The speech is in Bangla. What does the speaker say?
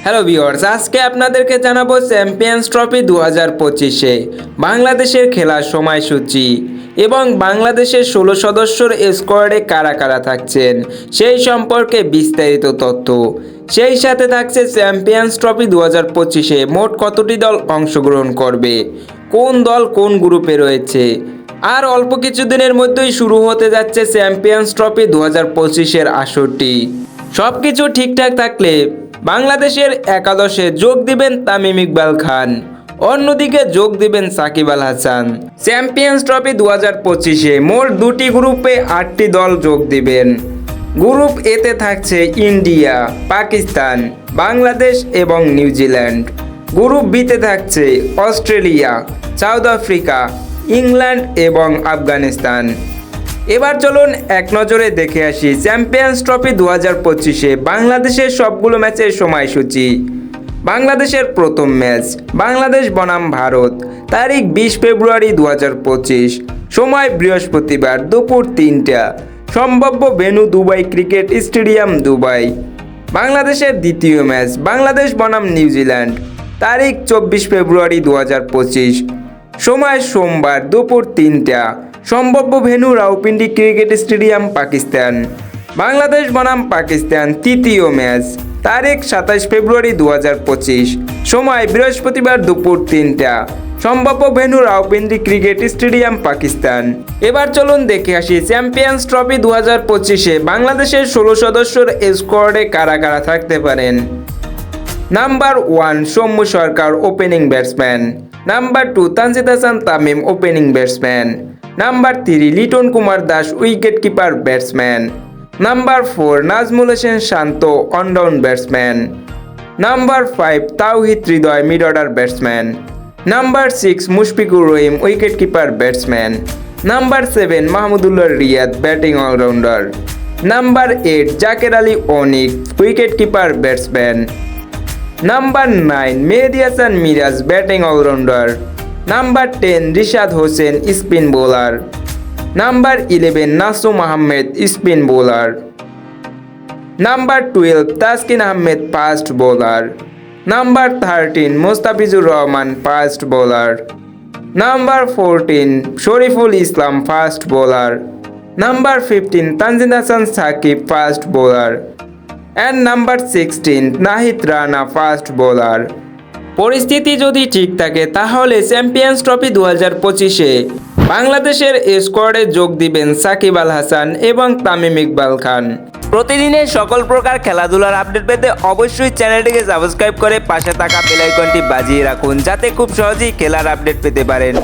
হ্যালো ভিউয়ার্স, আজকে আপনাদেরকে জানাবো চ্যাম্পিয়ন্স ট্রফি 2025-এ বাংলাদেশের খেলার সময়সূচি এবং বাংলাদেশের 16 সদস্যর স্কোয়াডে কারা কারা থাকছেন সেই সম্পর্কে বিস্তারিত তথ্য। সেই সাথে থাকছে চ্যাম্পিয়ন্স ট্রফি 2025-এ মোট কতটি দল অংশগ্রহণ করবে, কোন দল কোন গ্রুপে রয়েছে, আর অল্প কিছুদিনের মধ্যেই শুরু হতে যাচ্ছে চ্যাম্পিয়ন্স ট্রফি 2025-এর আসরটি। সব কিছু ঠিকঠাক থাকলে বাংলাদেশের একাদশে যোগ দিবেন তামিম ইকবাল খান, অন্যদিকে যোগ দিবেন সাকিব আল হাসান। চ্যাম্পিয়ন্স ট্রফি 2025-এ মোট দুটি গ্রুপে 8টি দল যোগ দিবেন। গ্রুপ এতে থাকছে ইন্ডিয়া, পাকিস্তান, বাংলাদেশ এবং নিউজিল্যান্ড। গ্রুপ বিতে থাকছে অস্ট্রেলিয়া, সাউথ আফ্রিকা, ইংল্যান্ড এবং আফগানিস্তান। এবার চলুন এক নজরে দেখে আসি চ্যাম্পিয়ন্স ট্রফি 2025-এ বাংলাদেশের সবগুলো ম্যাচের সময়সূচি। বাংলাদেশের প্রথম ম্যাচ বাংলাদেশ বনাম ভারত, তারিখ 20 ফেব্রুয়ারি 2025, সময় বৃহস্পতিবার দুপুর 3টা, সম্ভাব্য venue Dubai cricket stadium, Dubai. বাংলাদেশের দ্বিতীয় ম্যাচ বাংলাদেশ বনাম নিউজিল্যান্ড, তারিখ 24 ফেব্রুয়ারি 2025, সময় সোমবার দুপুর 3টা, সম্ভাব্য venue Rawalpindi cricket stadium, Pakistan. Bangladesh বনাম পাকিস্তান তৃতীয় ম্যাচ, তারিখ 27 ফেব্রুয়ারি 2025, সময় বৃহস্পতিবার দুপুর 3টা, সম্ভাব্য venue Rawalpindi cricket stadium, Pakistan. এবার চলুন দেখে আসি চ্যাম্পিয়ন্স ট্রফি 2025-এ বাংলাদেশের 16 সদস্যর স্কোয়াডে কারা কারা থাকতে পারেন। Number 1 Soumya Sarkar, opening batsman. Number 2 Tanzid Hasan Tamim, opening batsman. Number 3 Liton Kumar Das, wicket keeper batsman. Number 4 Najmul Hossain Shanto, one down batsman. Number 5 Towhid Hridoy, mid order batsman. Number 6 Mushfiqur Rahim, wicket keeper batsman. Number 7 Mahmudullah Riyad, batting allrounder. Number 8 Jaker Ali Anik, wicket keeper batsman. Number 9 Mehedi Hasan Miraz, batting allrounder. Number 10 Rishad Hossain, spin bowler. Number 11 Nasum Ahmed, spin bowler. Number 12 Taskin Ahmed, fast bowler. Number 13 Mustafizur Rahman, fast bowler. Number 14 Shoriful Islam, fast bowler. Number 15 Tanzid Hasan Sakib, fast bowler. And number 16 Nahid Rana, fast bowler. পরিস্থিতি যদি ঠিক থাকে তাহলে চ্যাম্পিয়ন্স ট্রফি 2025-এ বাংলাদেশের স্কোয়াডে যোগ দিবেন সাকিব আল হাসান এবং তামিম ইকবাল খান। প্রতিদিনের সকল প্রকার খেলাধুলার আপডেট পেতে অবশ্যই চ্যানেলটিকে সাবস্ক্রাইব করে পাশে থাকা বেল আইকনটি বাজিয়ে রাখুন, যাতে খুব সহজেই খেলার আপডেট পেতে পারেন।